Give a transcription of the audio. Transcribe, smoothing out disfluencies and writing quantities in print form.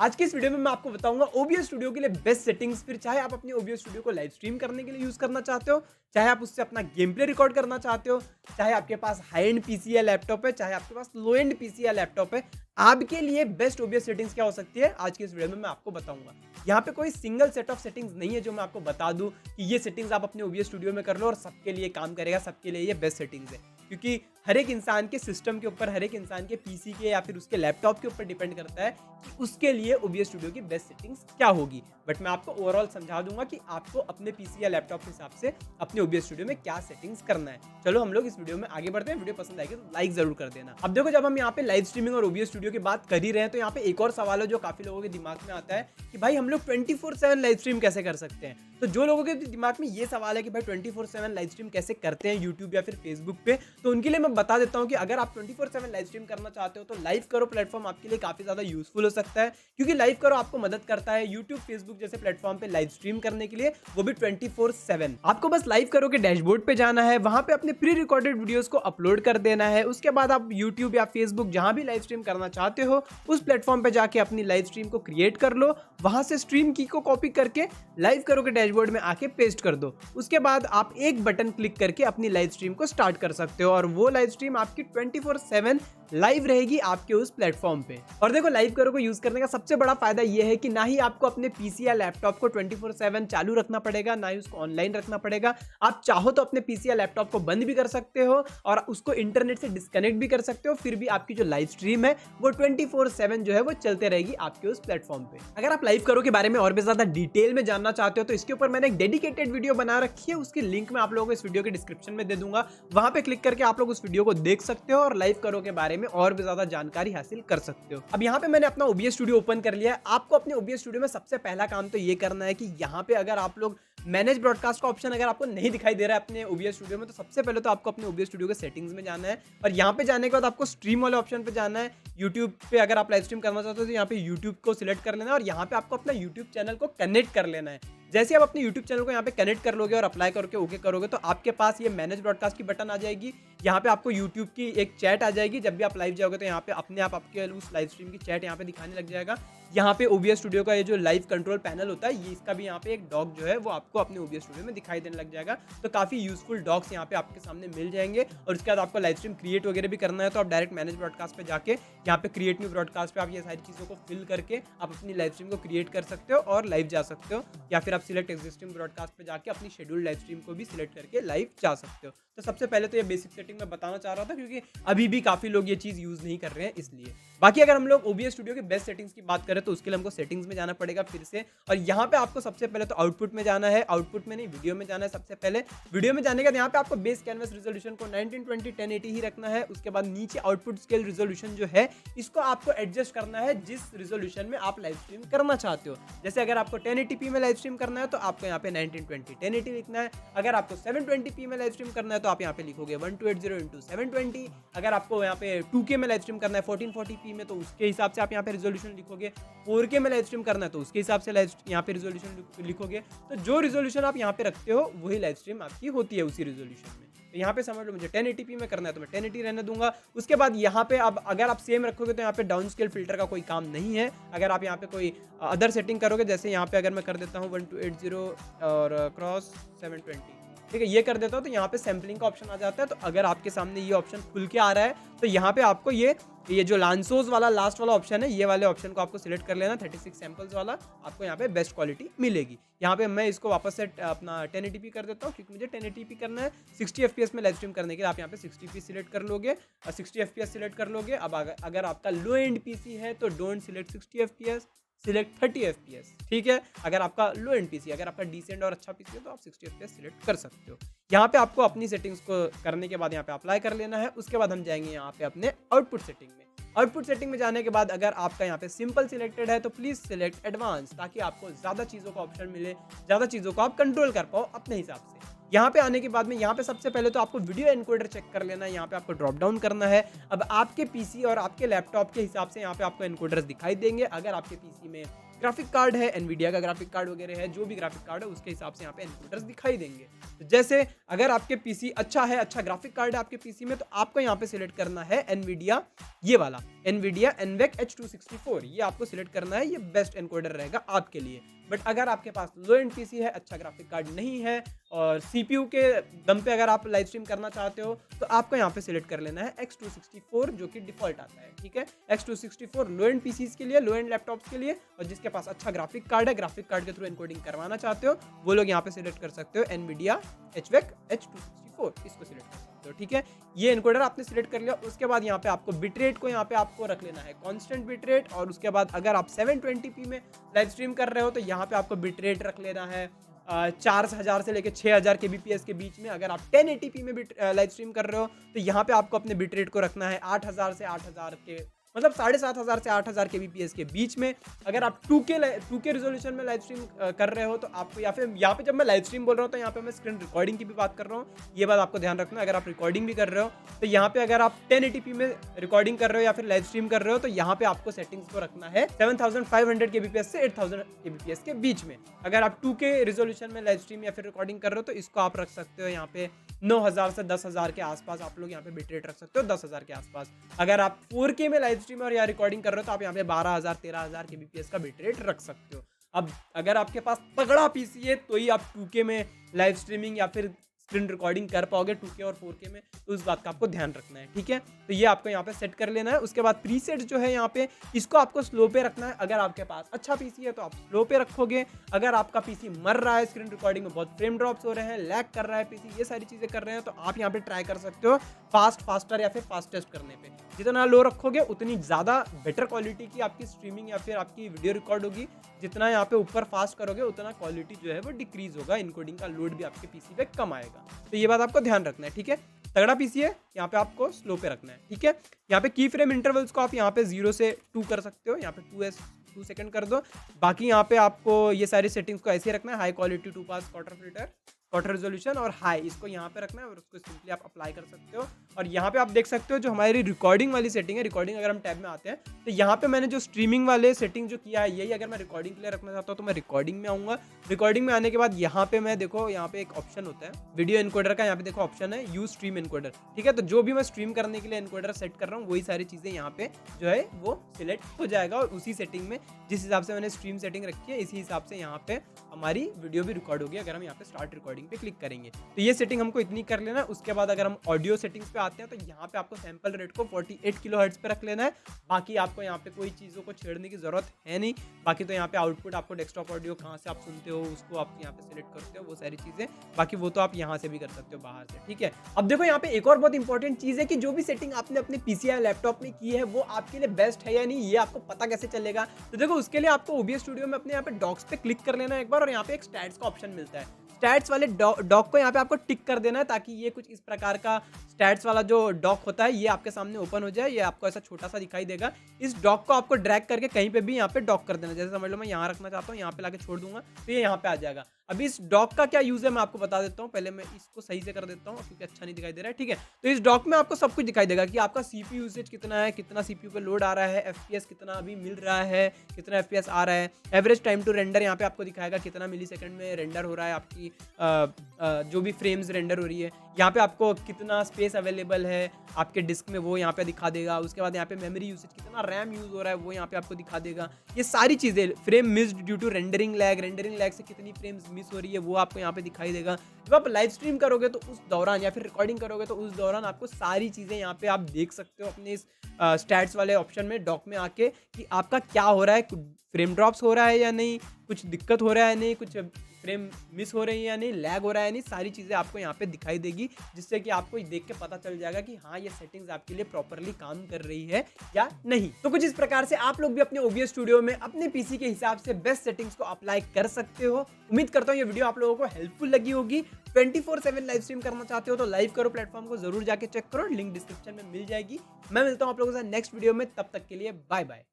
आज के इस वीडियो में मैं आपको बताऊंगा OBS स्टूडियो के लिए बेस्ट सेटिंग्स। फिर चाहे आप अपने OBS स्टूडियो को लाइव स्ट्रीम करने के लिए यूज करना चाहते हो, चाहे आप उससे अपना गेम प्ले रिकॉर्ड करना चाहते हो, चाहे आपके पास हाई एंड पीसी या लैपटॉप है, चाहे आपके पास लो एंड पीसी या लैपटॉप है, आपके लिए बेस्ट OBS सेटिंग्स क्या हो सकती है आज के इस वीडियो में मैं आपको बताऊंगा। यहाँ पे कोई सिंगल सेट ऑफ सेटिंग्स नहीं है जो मैं आपको बता दूं कि ये सेटिंग्स आप अपने OBS स्टूडियो में कर लो और सबके लिए काम करेगा, सबके लिए ये बेस्ट सेटिंग्स है। क्योंकि हर एक इंसान के सिस्टम के ऊपर, हर एक इंसान के पीसी के या फिर उसके लैपटॉप के ऊपर डिपेंड करता है कि उसके लिए OBS स्टूडियो की बेस्ट सेटिंग्स क्या होगी। बट मैं आपको ओवरऑल समझा दूंगा कि आपको अपने पीसी या लैपटॉप के हिसाब से अपने OBS स्टूडियो में क्या सेटिंग्स करना है। चलो हम लोग इस वीडियो में आगे बढ़ते हैं। वीडियो पसंद आएगी तो लाइक जरूर कर देना। अब देखो, जब हम यहाँ पे लाइव स्ट्रीमिंग और OBS स्टूडियो की बात कर ही रहे हैं तो यहाँ पे एक और सवाल है जो काफी लोगों के दिमाग में आता है कि भाई हम लोग 24/7 लाइव स्ट्रीम कैसे कर सकते हैं। तो जो लोगों के दिमाग में ये सवाल है कि भाई 24/7 लाइव स्ट्रीम कैसे करते हैं यूट्यूब या फिर फेसबुक पे, तो उनके लिए मैं बता देता हूँ कि अगर आप 24/7 लाइव स्ट्रीम करना चाहते हो तो लाइव करो प्लेटफॉर्म आपके लिए काफी ज्यादा यूजफुल हो सकता है। क्योंकि लाइव करो आपको मदद करता है यूट्यूब फेसबुक जैसे प्लेटफॉर्म पे लाइव स्ट्रीम करने के लिए, वो भी 24/7। आपको बस लाइव करो के डैशबोर्ड पे जाना है, वहां पे अपने प्री रिकॉर्डेड वीडियोस को अपलोड कर देना है। उसके बाद आप यूट्यूब या फेसबुक जहां भी लाइव स्ट्रीम करना चाहते हो उस प्लेटफॉर्म पे जाके अपनी लाइव स्ट्रीम को क्रिएट कर लो। वहां से स्ट्रीम की को कॉपी करके लाइव करो के डैशबोर्ड में आके पेस्ट कर दो। उसके बाद आप एक बटन क्लिक करके अपनी लाइव स्ट्रीम को स्टार्ट कर सकते हो और वो लाइव स्ट्रीम आपकी 24/7 लाइव रहेगी आपके उस प्लेटफॉर्म पे। और देखो, लाइव करो को यूज करने का सबसे बड़ा फायदा ये है कि ना ही आपको अपने पीसी या लैपटॉप को 24/7 चालू रखना पड़ेगा, ना ही उसको ऑनलाइन रखना पड़ेगा। आप चाहो तो अपने पीसी या लैपटॉप को बंद भी कर सकते हो और उसको इंटरनेट से डिस्कनेक्ट भी कर सकते हो, फिर भी आपकी जो लाइव स्ट्रीम है वो 24/7 जो है वो चलते रहेगी आपके उस प्लेटफॉर्म पे। अगर आप लाइव करो के बारे में और भी ज्यादा डिटेल में जानना चाहते हो तो इसके ऊपर मैंने एक डेडिकेटेड वीडियो बना रखी है, उसकी लिंक मैं आप लोगों को इस वीडियो के डिस्क्रिप्शन में दे दूंगा। वहां पे क्लिक करके आप लोग उस वीडियो को देख सकते हो और लाइव करो के बारे में और भी ज्यादा जानकारी हासिल कर सकते हो। अब यहाँ पे मैंने अपना OBS स्टूडियो ओपन कर लिया है। आपको अपने OBS स्टूडियो में सबसे पहला काम तो ये करना है कि यहाँ पे अगर आप लोग मैनेज ब्रॉडकास्ट का ऑप्शन अगर आपको नहीं दिखाई दे रहा है अपने OBS स्टूडियो में, तो सबसे पहले तो आपको अपने OBS स्टूडियो के सेटिंग्स में जाना है और यहाँ पे जाने के बाद आपको स्ट्रीम वाले ऑप्शन पे जाना है। यूट्यूब पे अगर आप लाइव स्ट्रीम करना चाहते हो तो यहाँ पे यूट्यूब को सिलेक्ट कर लेना है और यहाँ पे आपको अपना यूट्यूब चैनल को कनेक्ट कर लेना है। जैसे आप अपने YouTube चैनल को यहाँ पे कनेक्ट कर लोगे और अप्लाई करके ओके करोगे तो आपके पास ये मैनेज ब्रॉडकास्ट की बटन आ जाएगी। यहाँ पे आपको YouTube की एक चैट आ जाएगी। जब भी आप लाइव जाओगे तो यहाँ पे अपने आप आपके उस लाइव स्ट्रीम की चैट यहाँ पे दिखाने लग जाएगा। यहाँ पे OBS स्टूडियो का ये जो लाइव कंट्रोल पैनल होता है, ये इसका भी यहाँ पे एक डॉक जो है वो आपको अपने OBS स्टूडियो में दिखाई देने लग जाएगा। तो काफी यूजफुल डॉक्स यहाँ पे आपके सामने मिल जाएंगे। और उसके बाद आपको लाइव स्ट्रीम क्रिएट वगैरह भी करना है तो आप डायरेक्ट मैनेज ब्रॉडकास्ट पे जाके यहाँ पे क्रिएट न्यू ब्रॉडकास्ट पे आप ये सारी चीजों को फिल करके आप अपनी लाइव स्ट्रीम को क्रिएट कर सकते हो और लाइव जा सकते हो, या फिर आप सिलेक्ट एग्जिस्टिंग ब्रॉडकास्ट पे जाके अपनी शेड्यूल लाइव स्ट्रीम को भी सिलेक्ट करके लाइव जा सकते हो। तो सबसे पहले तो ये बेसिक सेटिंग मैं बताना चाह रहा था क्योंकि अभी भी काफी लोग ये चीज यूज नहीं कर रहे हैं इसलिए। बाकी अगर हम लोग OBS स्टूडियो के बेस्ट सेटिंग्स की बात करें तो उसके लिए हमको सेटिंग्स में जाना पड़ेगा फिर से। और यहाँ पे आपको सबसे पहले तो आउटपुट में जाना है, आउटपुट में नहीं वीडियो में जाना है। सबसे पहले वीडियो में जाने के बाद यहाँ पे आपको बेस कैनवस रेजोल्यूशन को 1920 1080 ही रखना है। उसके बाद नीचे आउटपुट स्केल रेजोल्यूशन जो है इसको आपको एडजस्ट करना है जिस रेजोल्यूशन में आप लाइव स्ट्रीम करना चाहते हो। जैसे अगर आपको 1080p में लाइव स्ट्रीम करना है तो आपको यहाँ पे 1920 1080 लिखना है। अगर आपको 720p में लाइव स्ट्रीम करना है तो आप यहाँ पे लिखोगे 1280x720। अगर आपको यहाँ पे 2K में लाइव स्ट्रीम करना है 1440p में तो उसके हिसाब से आप यहाँ पे रेजोल्यूशन लिखोगे। 4K में लाइव स्ट्रीम करना है तो उसके हिसाब से यहाँ पे रेजोल्यूशन लिखोगे। तो जो रेजोल्यूशन आप यहाँ पे रखते हो वही लाइव स्ट्रीम आपकी होती है उसी रेजोल्यूशन में। तो यहाँ पे समझ लो मुझे 1080p में करना है तो मैं 1080 रहने दूंगा। उसके बाद यहाँ पे अब अगर आप सेम रखोगे तो यहाँ पे डाउन स्केल फिल्टर का कोई काम नहीं है। अगर आप यहाँ पे कोई अदर सेटिंग करोगे, जैसे यहाँ पे अगर मैं कर देता हूँ 1280 और क्रॉस 720, ठीक है, ये कर देता हूँ तो यहाँ पे सैम्पलिंग का ऑप्शन आ जाता है। तो अगर आपके सामने ये ऑप्शन खुल के आ रहा है तो यहाँ पे आपको ये जो लांसोस वाला लास्ट वाला ऑप्शन है, ये वाले ऑप्शन को आपको सिलेक्ट कर लेना। 36 सैंपल्स वाला आपको यहाँ पे बेस्ट क्वालिटी मिलेगी। यहाँ पे मैं इसको वापस से अपना 1080p कर देता हूँ क्योंकि मुझे 1080p करना है। 60 fps में लाइव स्ट्रीम करने के लिए आप यहाँ पे 60p सिलेक्ट कर लोगे और 60 fps सिलेक्ट कर लोगे। अब अगर आपका लो एंड पीसी है तो don't select 60 fps, select 30 fps, ठीक है। अगर आपका लो एंड पीसी, अगर आपका डिसेंट और अच्छा पीसी है तो आप 60 fps सिलेक्ट कर सकते हो। यहाँ पे आपको अपनी सेटिंग्स को करने के बाद यहाँ पे अप्लाई कर लेना है। उसके बाद हम जाएंगे यहाँ पे अपने आउटपुट सेटिंग में। आउटपुट सेटिंग में जाने के बाद अगर आपका यहाँ पे सिंपल सिलेक्टेड है तो प्लीज सिलेक्ट एडवांस, ताकि आपको ज्यादा चीजों का ऑप्शन मिले, ज्यादा चीजों को आप कंट्रोल कर पाओ अपने हिसाब से। यहाँ पे आने के बाद में यहाँ पे सबसे पहले तो आपको वीडियो एनकोडर चेक कर लेना है। यहाँ पे आपको ड्रॉप डाउन करना है। अब आपके पीसी और आपके लैपटॉप के हिसाब से यहाँ पे आपको एनकोडर्स दिखाई देंगे। अगर आपके पीसी में ग्राफिक कार्ड है, एनवीडिया का ग्राफिक कार्ड वगैरह है, जो भी ग्राफिक कार्ड है उसके हिसाब से यहाँ पे एनकोडर्स दिखाई देंगे। तो जैसे अगर आपके पीसी अच्छा है, अच्छा ग्राफिक कार्ड है आपके पीसी में, तो आपको यहाँ पे सिलेक्ट करना है एनवीडिया ये वाला। NVIDIA NVENC H264 ये आपको सिलेक्ट करना है, ये बेस्ट एनकोडर रहेगा आपके लिए। बट अगर आपके पास लो एंड पीसी है, अच्छा ग्राफिक कार्ड नहीं है और CPU के दम पे अगर आप लाइव स्ट्रीम करना चाहते हो तो आपको यहाँ पे सिलेक्ट कर लेना है X264 जो कि डिफॉल्ट आता है, ठीक है। X264 लो एंड पीसीज के लिए, लो एंड लैपटॉप्स के लिए, और जिसके पास अच्छा ग्राफिक कार्ड है, ग्राफिक कार्ड के थ्रू एनकोडिंग करवाना चाहते हो, वो लोग यहाँ पे सिलेक्ट कर सकते हो NVIDIA HVEC H264, इसको सिलेक्ट कर सकते हो, ठीक है। ये एनकोडर आपने सिलेक्ट कर लिया। उसके बाद यहाँ पे आपको बिटरेट को यहाँ पे आपको रख लेना है कांस्टेंट बिटरेट, और उसके बाद अगर आप 720p में लाइव स्ट्रीम कर रहे हो तो यहाँ पे आपको बिटरेट रख लेना है 4000 से लेकर 6000 kbps के बीच में। अगर आप 1080p में लाइव स्ट्रीम कर रहे हो तो यहाँ पे आपको अपने बिटरेट को रखना है 8000 से 8000 के, मतलब 7500 से 8000 kbps के बीच में। अगर आप 2K रिजोल्यूशन में लाइव स्ट्रीम कर रहे हो तो आपको, या फिर यहाँ पे जब मैं लाइव स्ट्रीम बोल रहा हूँ तो यहाँ पे मैं स्क्रीन रिकॉर्डिंग की भी बात कर रहा हूँ, ये बात आपको ध्यान रखना है। अगर आप रिकॉर्डिंग भी कर रहे हो तो यहाँ पे अगर आप 1080p में रिकॉर्डिंग कर रहे हो या फिर लाइव स्ट्रीम कर रहे हो तो यहाँ पे आपको सेटिंग्स को रखना है 7500 kbps से 8000 kbps के बीच में। अगर आप 2K रिजोल्यूशन में लाइव स्ट्रीम या फिर रिकॉर्डिंग कर रहे हो तो इसको आप रख सकते हो यहाँ पे 9000 से 10,000 के आसपास, आप लोग यहाँ पे बिटरेट रख सकते हो 10,000 के आसपास। अगर आप 4K में लाइव स्ट्रीम और या रिकॉर्डिंग कर रहे हो तो आप यहाँ पे 12,000 13,000 kbps का बिटरेट रख सकते हो। अब अगर आपके पास तगड़ा पीसी है तो ही आप 2K में लाइव स्ट्रीमिंग या फिर स्क्रीन रिकॉर्डिंग कर पाओगे 2K और 4K में, तो उस बात का आपको ध्यान रखना है, ठीक है। तो ये आपको यहाँ पे सेट कर लेना है। उसके बाद प्रीसेट जो है यहाँ पे, इसको आपको स्लो पे रखना है। अगर आपके पास अच्छा पीसी है तो आप स्लो पे रखोगे। अगर आपका पीसी मर रहा है, स्क्रीन रिकॉर्डिंग में बहुत फ्रेम ड्रॉप्स हो रहे हैं, लैग कर रहा है पीसी, ये सारी चीजें कर रहे हैं, तो आप यहाँ पे ट्राई कर सकते हो फास्टर या फिर फास्टेस्ट करने पे। जितना लो रखोगे उतनी ज्यादा बेटर क्वालिटी की आपकी स्ट्रीमिंग या फिर आपकी वीडियो रिकॉर्ड होगी। जितना यहाँ पे ऊपर फास्ट करोगे उतना क्वालिटी जो है वो डिक्रीज होगा, इनकोडिंग का लोड भी आपके पीसी पे कम आएगा। तो ये बात आपको ध्यान रखना है, ठीक है। तगड़ा पीसी है, यहाँ पे आपको स्लो पे रखना है, ठीक है। यहाँ पे की फ्रेम इंटरवल्स को आप यहाँ पे 0 से 2 कर सकते हो, यहाँ पे 2 सेकंड कर दो। बाकी यहाँ पे आपको ये सारी सेटिंग्स को ऐसे ही रखना है, हाई क्वालिटी 2 पास क्वार्टर फिल्टर, क्वार्टर रेजोल्यूशन और हाई, इसको यहाँ पे रखना है और उसको सिंपली आप अप्लाई कर सकते हो। और यहाँ पे आप देख सकते हो जो हमारी रिकॉर्डिंग वाली सेटिंग है, रिकॉर्डिंग अगर हम टैब में आते हैं तो यहाँ पे मैंने जो स्ट्रीमिंग वाले सेटिंग जो किया है यही अगर मैं रिकॉर्डिंग के लिए रखना चाहता हूँ तो मैं रिकॉर्डिंग में आऊँगा। रिकॉर्डिंग में आने के बाद यहाँ पे मैं देखो, यहाँ पे एक ऑप्शन होता है वीडियो एनकोडर का, यहाँ पे देखो ऑप्शन है यूज स्ट्रीम एनकोडर, ठीक है। तो जो भी मैं स्ट्रीम करने के लिए एनकोडर सेट कर रहा हूँ वही सारी चीज़ें यहाँ पे जो है वो सिलेक्ट हो जाएगा, और उसी सेटिंग में जिस हिसाब से मैंने स्ट्रीम सेटिंग रखी है इसी हिसाब से यहाँ पे हमारी वीडियो भी रिकॉर्ड होगी अगर हम यहाँ पे स्टार्ट रिकॉर्डिंग पे क्लिक करेंगे। तो ये सेटिंग हमको इतनी कर लेना है। उसके बाद अगर हम ऑडियो सेटिंग्स पे आते हैं तो यहाँ पे आपको सैंपल रेट को 48 किलोहर्ट्ज पे रख लेना है। बाकी आपको यहाँ पे कोई चीज़ों को छेड़ने की जरूरत है नहीं। बाकी तो यहाँ पे आउटपुट आपको डेस्कटॉप ऑडियो कहाँ से आप सुनते हो उसको आप यहाँ पे सिलेक्ट करते हो, वो सारी चीज़ें, बाकी वो तो आप यहाँ से भी कर सकते हो बाहर से, ठीक है। अब देखो यहाँ पे एक और बहुत इंपॉर्टेंट चीज़ है कि जो भी सेटिंग आपने अपने पीसी या लैपटॉप में की है वो आपके लिए बेस्ट है या नहीं, ये आपको पता कैसे चलेगा। तो देखो उसके लिए आपको OBS स्टूडियो में अपने यहाँ पे डॉक्स पे क्लिक कर लेना है एक बार, और यहाँ पे एक स्टैट्स का ऑप्शन मिलता है। स्टैट्स वाले डॉक को यहाँ पे आपको टिक कर देना है ताकि ये कुछ इस प्रकार का स्टैट्स वाला जो डॉक होता है ये आपके सामने ओपन हो जाए। ये आपको ऐसा छोटा सा दिखाई देगा। इस डॉक को आपको ड्रैग करके कहीं पे भी यहाँ पे डॉक कर देना। जैसे समझ लो मैं यहाँ रखना चाहता हूँ, यहाँ पे लाके छोड़ दूंगा तो ये यहाँ पे आ जाएगा। अभी इस डॉक का क्या यूज है मैं आपको बता देता हूँ। पहले मैं इसको सही से कर देता हूँ क्योंकि अच्छा नहीं दिखाई दे रहा है, ठीक है। तो इस डॉक में आपको सब कुछ दिखाई देगा कि आपका CPU यूसेज कितना है, कितना CPU पे लोड आ रहा है, FPS कितना अभी मिल रहा है, कितना FPS आ रहा है, एवरेज टाइम टू रेंडर यहाँ पे आपको दिखाएगा कितना मिलीसेकंड में रेंडर हो रहा है, आपकी जो भी फ्रेम्स रेंडर हो रही है। यहाँ पे आपको कितना स्पेस अवेलेबल है आपके डिस्क में वो यहाँ पे दिखा देगा। उसके बाद यहाँ पे मेमोरी यूसेज कितना रैम यूज हो रहा है वो यहाँ पे आपको दिखा देगा। ये सारी चीज़ें, frame missed due to rendering lag से कितनी फ्रेम्स मिस हो रही है वो आपको यहाँ पे दिखाई देगा। जब आप लाइव स्ट्रीम करोगे तो उस दौरान या फिर रिकॉर्डिंग करोगे तो उस दौरान आपको सारी चीज़ें यहाँ पे आप देख सकते हो अपने इस स्टैट्स वाले ऑप्शन में डॉक में आके कि आपका क्या हो रहा है, फ्रेम ड्रॉप्स हो रहा है या नहीं, कुछ दिक्कत हो रहा है नहीं, कुछ फ्रेम मिस हो रही है या नहीं, लैग हो रहा है नहीं, सारी चीज़ें आपको यहाँ पे दिखाई देगी, जिससे कि आपको देख के पता चल जाएगा कि हाँ ये सेटिंग्स आपके लिए प्रॉपरली काम कर रही है या नहीं। तो कुछ इस प्रकार से आप लोग भी अपने OBS स्टूडियो में अपने पीसी के हिसाब से बेस्ट सेटिंग्स को अप्लाई कर सकते हो। उम्मीद करता हूँ ये वीडियो आप लोगों को हेल्पफुल लगी होगी। 24/7 लाइव स्ट्रीम करना चाहते हो तो लाइव करो, प्लेटफॉर्म को जरूर जाके चेक करो, लिंक डिस्क्रिप्शन में मिल जाएगी। मैं मिलता हूँ आप लोगों से नेक्स्ट वीडियो में, तब तक के लिए बाय बाय।